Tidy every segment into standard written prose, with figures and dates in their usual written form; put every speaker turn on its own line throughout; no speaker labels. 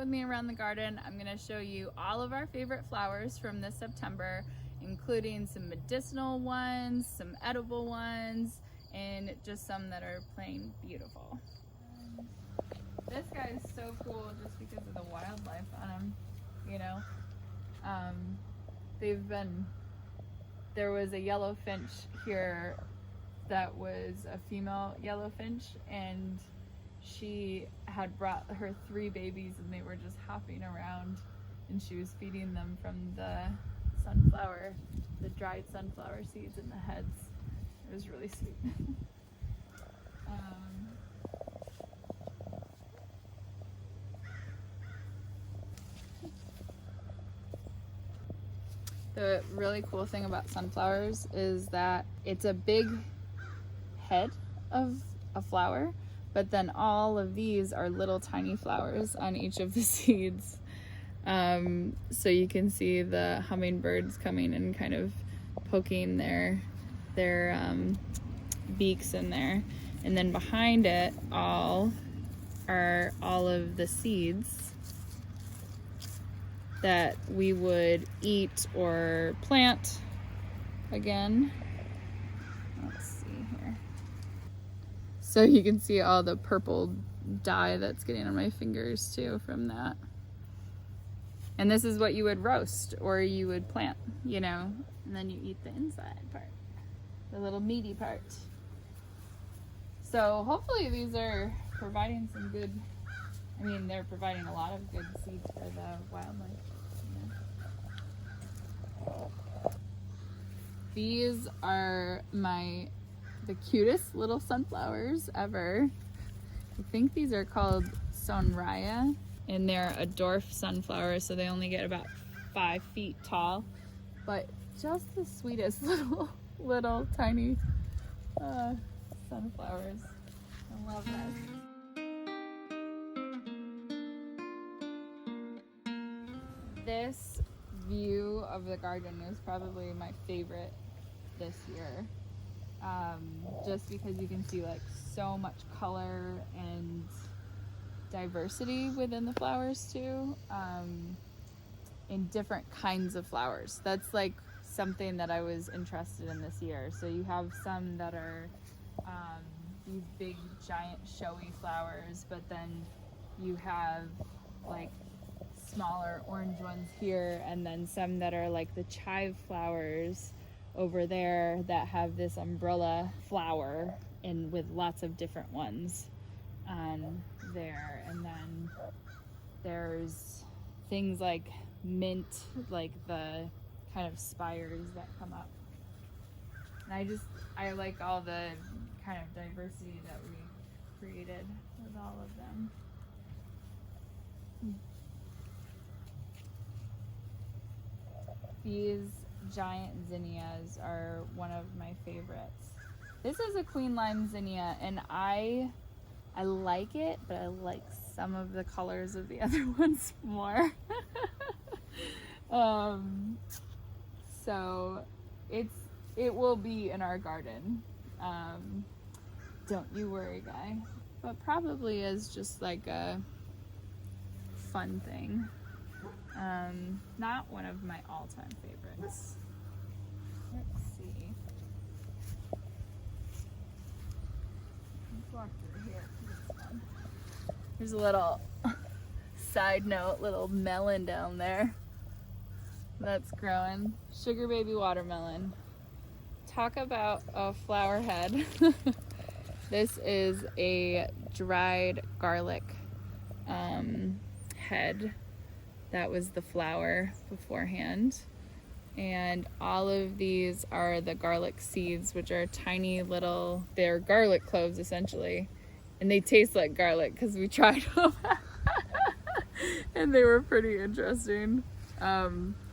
with me around the garden. I'm going to show you all of our favorite flowers from this September, including some medicinal ones, some edible ones, and just some that are plain beautiful. This guy is so cool just because of the wildlife on him, you know. There was a yellow finch here that was a female yellow finch, and she had brought her 3 babies, and they were just hopping around, and she was feeding them from the dried sunflower seeds in the heads. It was really sweet. The really cool thing about sunflowers is that it's a big head of a flower, but then all of these are little tiny flowers on each of the seeds. So you can see the hummingbirds coming and kind of poking their beaks in there. And then behind it all are all of the seeds that we would eat or plant again. Let's see here. So you can see all the purple dye that's getting on my fingers too from that. And this is what you would roast or you would plant, you know, and then you eat the inside part, the little meaty part. So hopefully these are providing some good, I mean, they're providing a lot of good seeds for the wildlife. These are the cutest little sunflowers ever. I think these are called Sonraya, and they're a dwarf sunflower, so they only get about 5 feet tall, but just the sweetest little tiny sunflowers. I love this. This view of the garden is probably my favorite this year, just because you can see like so much color and diversity within the flowers too, in different kinds of flowers. That's like something that I was interested in this year. So you have some that are these big giant showy flowers, but then you have like smaller orange ones here, and then some that are like the chive flowers over there that have this umbrella flower and with lots of different ones on there. And then there's things like mint, like the kind of spires that come up. And I like all the kind of diversity that we created with all of them. These giant zinnias are one of my favorites. This is a queen lime zinnia, and I like it, but I like some of the colors of the other ones more. So it will be in our garden. Don't you worry, guy. But probably as just like a fun thing. Not one of my all-time favorites. Let's see. Let's walk through here. This one. There's a little side note, little melon down there that's growing. Sugar baby watermelon. Talk about a flower head. This is a dried garlic head. That was the flower beforehand. And all of these are the garlic seeds, which are tiny little, they're garlic cloves essentially. And they taste like garlic because we tried them. And they were pretty interesting.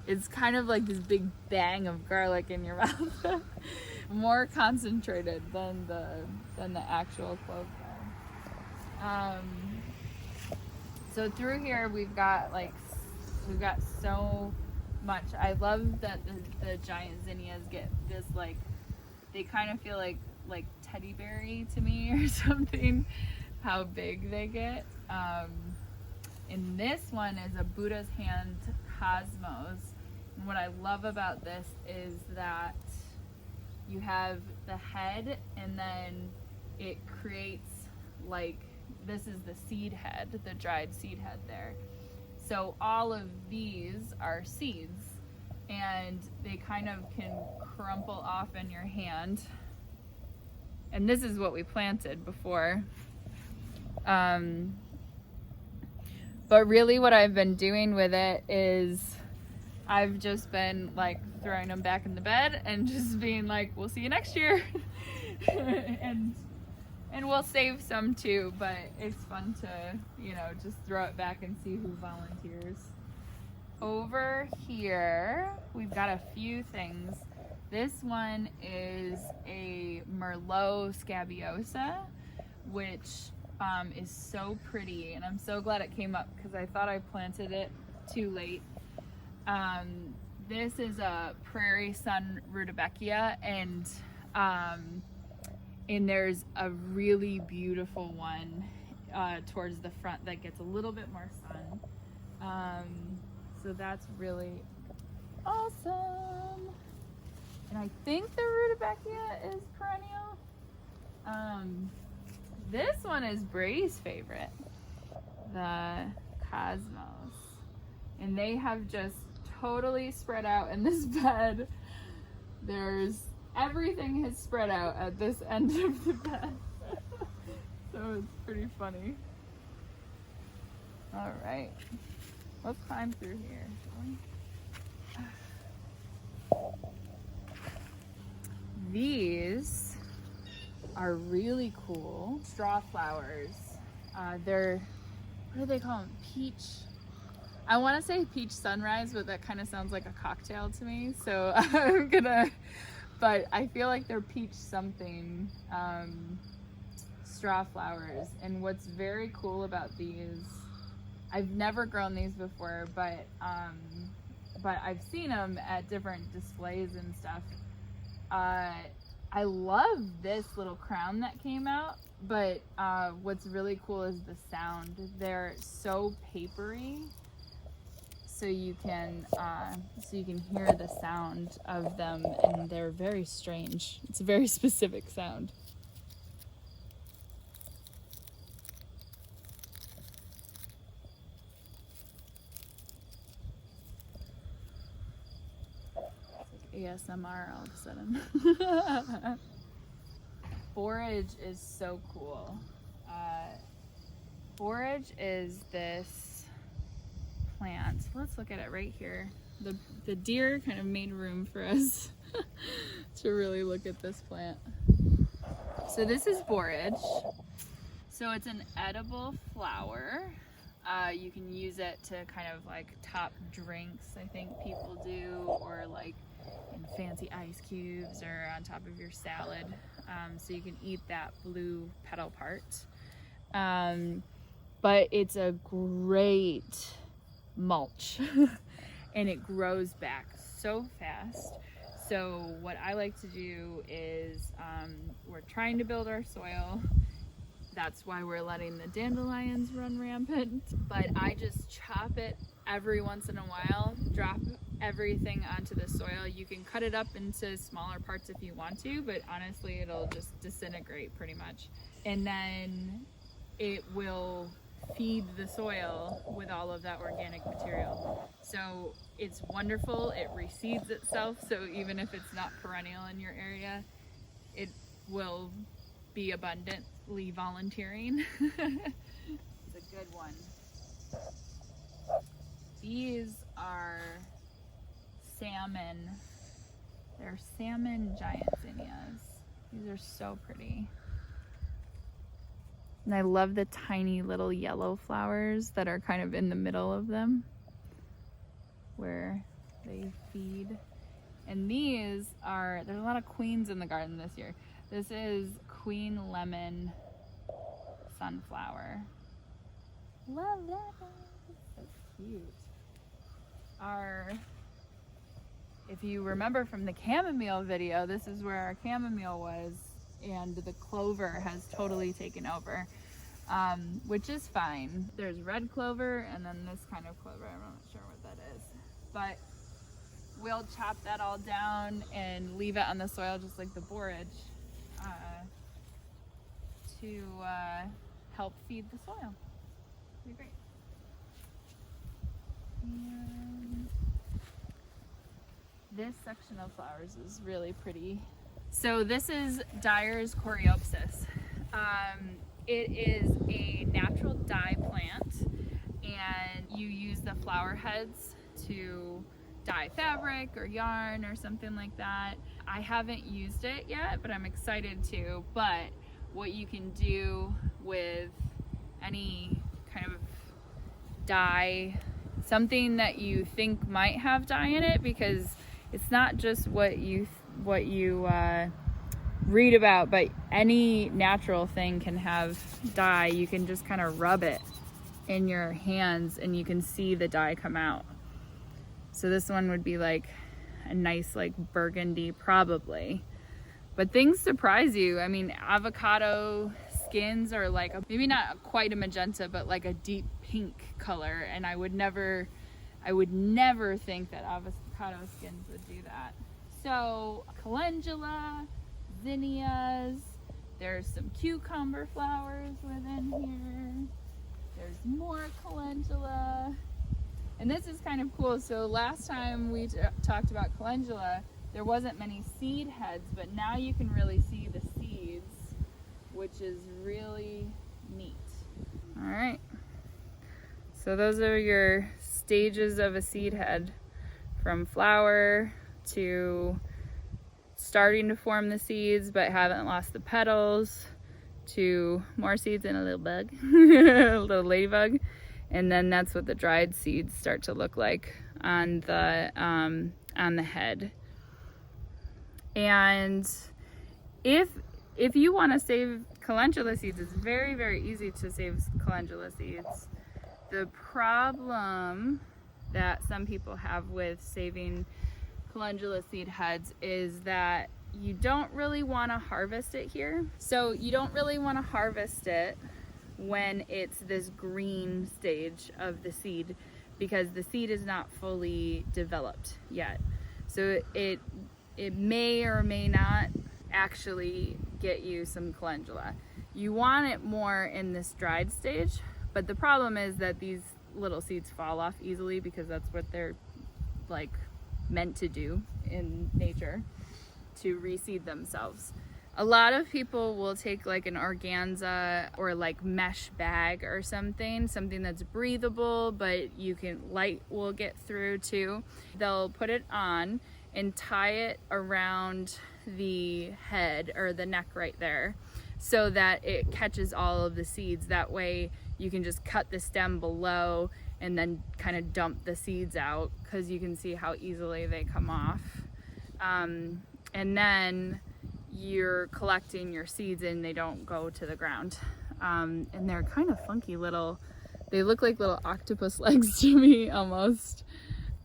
It's kind of like this big bang of garlic in your mouth. More concentrated than the actual clove are. So through here we've got so much. I love that the giant zinnias get this, like, they kind of feel like teddy berry to me or something, how big they get. And this one is a Buddha's Hand Cosmos. And what I love about this is that you have the head, and then it creates, like, this is the seed head, the dried seed head there. So all of these are seeds, and they kind of can crumple off in your hand. And this is what we planted before. But really what I've been doing with it is I've just been like throwing them back in the bed and just being like, we'll see you next year. and we'll save some too, but it's fun to, you know, just throw it back and see who volunteers. Over here, we've got a few things. This one is a Merlot scabiosa, which is so pretty, and I'm so glad it came up because I thought I planted it too late. This is a Prairie Sun Rutabekia, and there's a really beautiful one towards the front that gets a little bit more sun. So that's really awesome. And I think the Rudbeckia is perennial. This one is Brady's favorite, the Cosmos. And they have just totally spread out in this bed. Everything has spread out at this end of the bed. So it's pretty funny. All right, let's climb through here, shall we? These are really cool straw flowers. They're, what do they call them? Peach. I want to say peach sunrise, but that kind of sounds like a cocktail to me. So I'm gonna, but I feel like they're peach something straw flowers. And what's very cool about these, I've never grown these before, but I've seen them at different displays and stuff. I love this little crown that came out, but what's really cool is the sound. They're so papery, so you can hear the sound of them, and they're very strange. It's a very specific sound. ASMR all of a sudden. Forage is so cool. Forage is this plant. Let's look at it right here. The deer kind of made room for us to really look at this plant. So this is forage. So it's an edible flower. You can use it to kind of like top drinks, I think people do, or like in fancy ice cubes or on top of your salad. So you can eat that blue petal part. But it's a great mulch and it grows back so fast. So what I like to do is we're trying to build our soil. That's why we're letting the dandelions run rampant. But I just chop it every once in a while, drop everything onto the soil. You can cut it up into smaller parts if you want to, but honestly it'll just disintegrate pretty much. And then it will feed the soil with all of that organic material. So it's wonderful. It reseeds itself, so even if it's not perennial in your area, it will be abundantly volunteering. It's a good one. These are salmon. They're salmon giant zinnias. These are so pretty. And I love the tiny little yellow flowers that are kind of in the middle of them where they feed. And these are, there's a lot of queens in the garden this year. This is Queen Lemon Sunflower. Love that. So cute. If you remember from the chamomile video, this is where our chamomile was, and the clover has totally taken over. which is fine. There's red clover and then this kind of clover. I'm not sure what that is, but we'll chop that all down and leave it on the soil just like the borage to help feed the soil. It'll be great. And this section of flowers is really pretty. So this is Dyers Coreopsis. It is a natural dye plant, and you use the flower heads to dye fabric or yarn or something like that. I haven't used it yet, but I'm excited to. But what you can do with any kind of dye, something that you think might have dye in it, because it's not just what you read about, but any natural thing can have dye. You can just kind of rub it in your hands and you can see the dye come out. So this one would be like a nice like burgundy probably, but things surprise you. I mean, avocado skins are like maybe not quite a magenta, but like a deep pink color, and I would never think that avocado skins would do that. So calendula, zinnias, there's some cucumber flowers within here, there's more calendula, and this is kind of cool. So last time we talked about calendula, there wasn't many seed heads, but now you can really see the seeds, which is really neat. All right, so those are your stages of a seed head, from flower to starting to form the seeds but haven't lost the petals, to more seeds and a little bug, a little ladybug, and then that's what the dried seeds start to look like on the head. And if you want to save calendula seeds, it's very, very easy to save calendula seeds. The problem that some people have with saving calendula seed heads is that you don't really want to harvest it here. So you don't really want to harvest it when it's this green stage of the seed, because the seed is not fully developed yet. So it may or may not actually get you some calendula. You want it more in this dried stage, but the problem is that these little seeds fall off easily, because that's what they're like meant to do in nature, to reseed themselves. A lot of people will take like an organza or like mesh bag or something that's breathable, but light will get through too. They'll put it on and tie it around the head or the neck right there, so that it catches all of the seeds. That way you can just cut the stem below and then kind of dump the seeds out, because you can see how easily they come off. And then you're collecting your seeds and they don't go to the ground. And they're kind of funky little, they look like little octopus legs to me, almost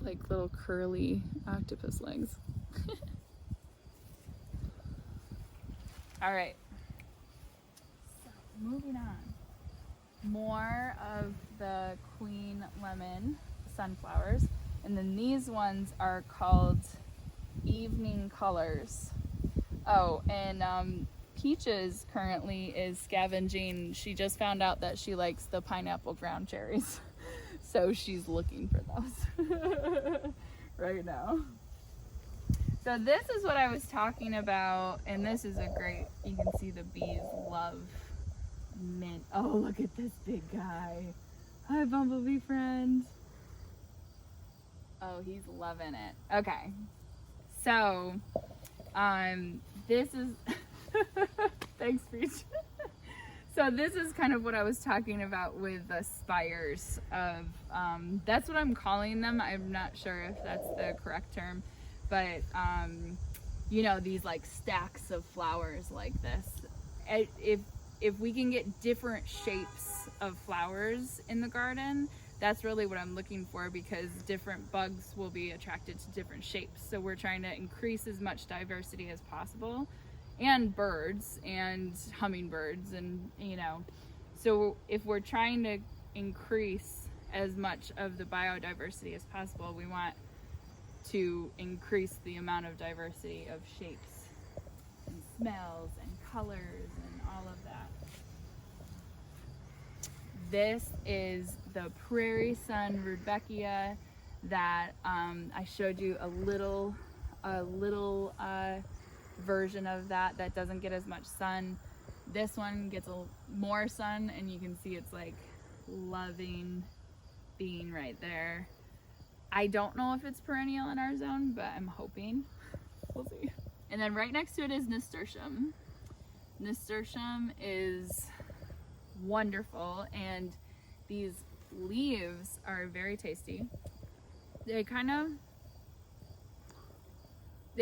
like little curly octopus legs. All right, so moving on. More of the queen lemon sunflowers, and then these ones are called evening colors. Oh, and Peaches currently is scavenging. She just found out that she likes the pineapple ground cherries, so she's looking for those right now. So this is what I was talking about, and this is a great, you can see the bees love mint. Oh, look at this big guy. Hi, bumblebee friend. Oh, he's loving it. Okay, so this is thanks, Peach. So this is kind of what I was talking about with the spires of that's what I'm calling them. I'm not sure if that's the correct term, but you know, these like stacks of flowers like this. If we can get different shapes of flowers in the garden, that's really what I'm looking for, because different bugs will be attracted to different shapes. So we're trying to increase as much diversity as possible, and birds and hummingbirds, and you know, So if we're trying to increase as much of the biodiversity as possible, we want to increase the amount of diversity of shapes and smells and colors and all of that. This is the Prairie Sun Rudbeckia that I showed you a little version of that doesn't get as much sun. This one gets more sun, and you can see it's like loving being right there. I don't know if it's perennial in our zone, but I'm hoping. We'll see. And then right next to it is Nasturtium. Nasturtium is wonderful, and these leaves are very tasty. They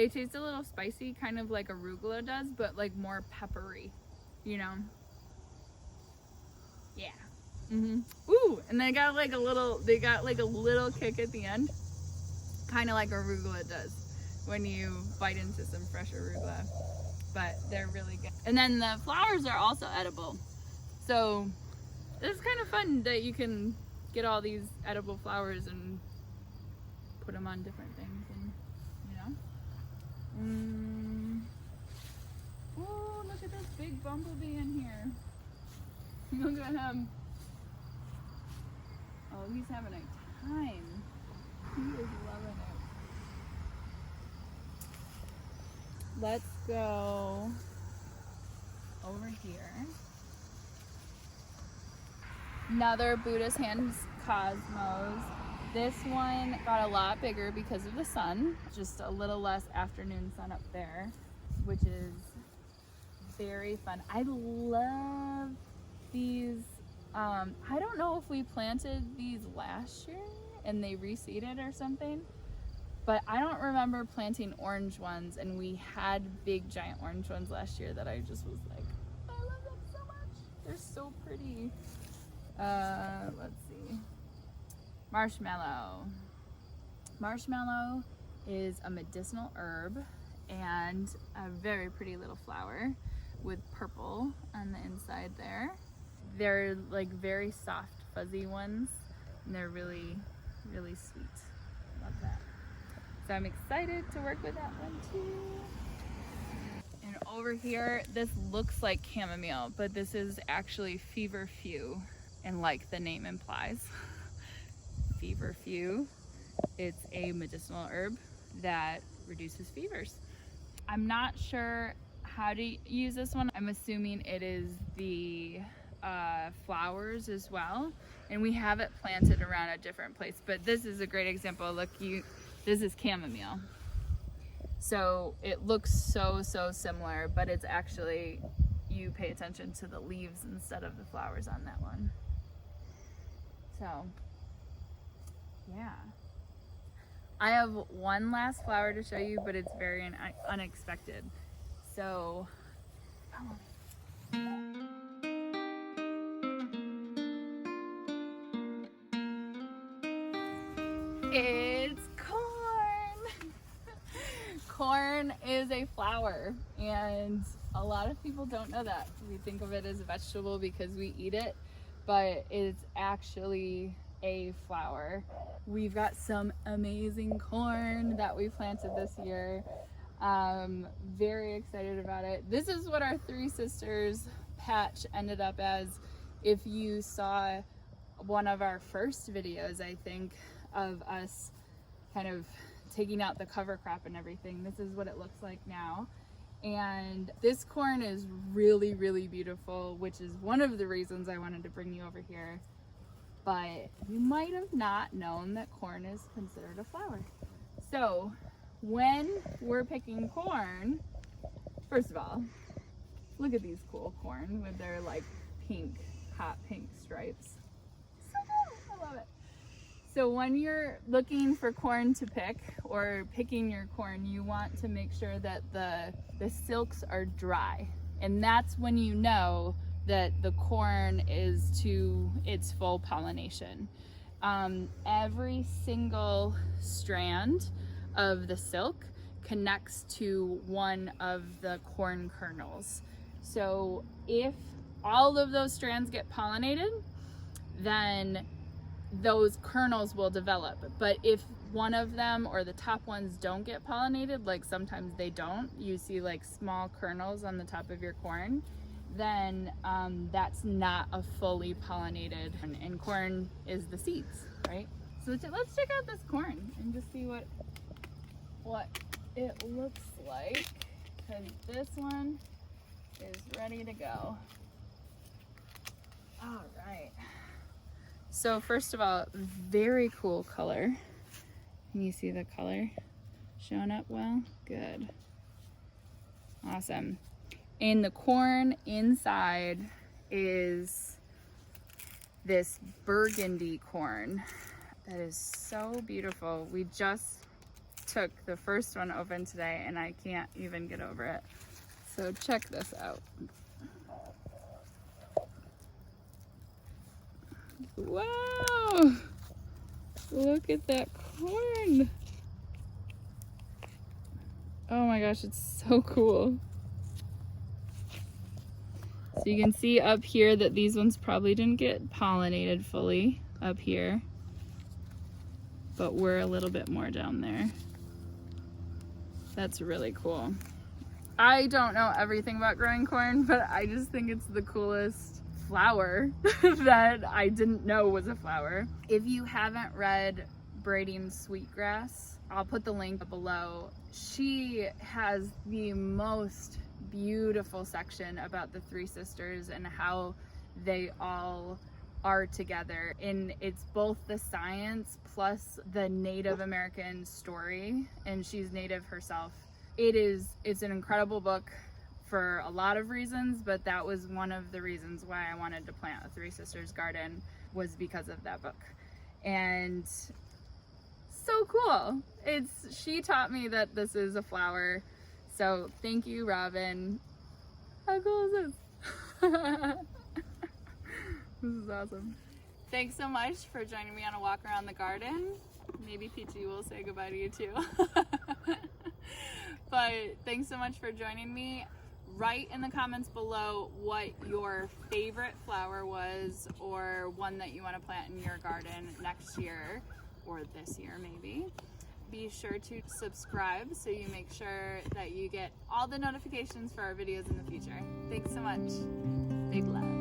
taste a little spicy, kind of like arugula does, but like more peppery, you know? Yeah. Ooh, and they got like a little kick at the end, kind of like arugula does when you bite into some fresh arugula, but they're really good. And then the flowers are also edible. So it's kind of fun that you can get all these edible flowers and put them on different things, and Oh, look at this big bumblebee in here. Look at him. Oh, he's having a time. He is loving it. Let's go over here. Another Buddha's Hands Cosmos. This one got a lot bigger because of the sun. Just a little less afternoon sun up there, which is very fun. I love these. I don't know if we planted these last year and they reseeded or something, but I don't remember planting orange ones, and we had big giant orange ones last year that I just was like, I love them so much. They're so pretty. Let's see. Marshmallow. Marshmallow is a medicinal herb and a very pretty little flower with purple on the inside there. They're like very soft, fuzzy ones, and they're really, really sweet. Love that. So I'm excited to work with that one too. And over here, this looks like chamomile, but this is actually Feverfew, and like the name implies, Feverfew. It's a medicinal herb that reduces fevers. I'm not sure how to use this one. I'm assuming it is the flowers as well, and we have it planted around a different place, but this is a great example. Look, this is chamomile, so it looks so similar, but it's actually, you pay attention to the leaves instead of the flowers on that one. So yeah, I have one last flower to show you, but it's very unexpected, so follow me. It's corn! Corn is a flower, and a lot of people don't know that. We think of it as a vegetable because we eat it, but it's actually a flower. We've got some amazing corn that we planted this year. Very excited about it. This is what our Three Sisters patch ended up as. If you saw one of our first videos, I think, of us kind of taking out the cover crop and everything, this is what it looks like now. And this corn is really, really beautiful, which is one of the reasons I wanted to bring you over here. But you might have not known that corn is considered a flower. So when we're picking corn, first of all, look at these cool corn with their like pink, hot pink stripes. So cool, I love it. So when you're looking for corn to pick or picking your corn, you want to make sure that the silks are dry. And that's when you know that the corn is to its full pollination. Every single strand of the silk connects to one of the corn kernels. So if all of those strands get pollinated, then those kernels will develop. But if one of them or the top ones don't get pollinated, like sometimes they don't, you see like small kernels on the top of your corn, then that's not a fully pollinated, and corn is the seeds, right? So let's check out this corn and just see what it looks like, because this one is ready to go. All right. So first of all, very cool color. Can you see the color showing up well? Good. Awesome. And the corn inside is this burgundy corn that is so beautiful. We just took the first one open today and I can't even get over it. So check this out. Wow! Look at that corn. Oh my gosh, it's so cool. So you can see up here that these ones probably didn't get pollinated fully up here, but we're a little bit more down there. That's really cool. I don't know everything about growing corn, but I just think it's the coolest flower that I didn't know was a flower. If you haven't read Braiding Sweetgrass, I'll put the link below. She has the most beautiful section about the three sisters and how they all are together. And it's both the science plus the Native American story, and she's Native herself. It's an incredible book for a lot of reasons, but that was one of the reasons why I wanted to plant a Three Sisters garden, was because of that book. And so cool. She taught me that this is a flower. So thank you, Robin. How cool is this? This is awesome. Thanks so much for joining me on a walk around the garden. Maybe Peachy will say goodbye to you too. But thanks so much for joining me. Write in the comments below what your favorite flower was, or one that you want to plant in your garden next year, or this year maybe. Be sure to subscribe so you make sure that you get all the notifications for our videos in the future. Thanks so much. Big love.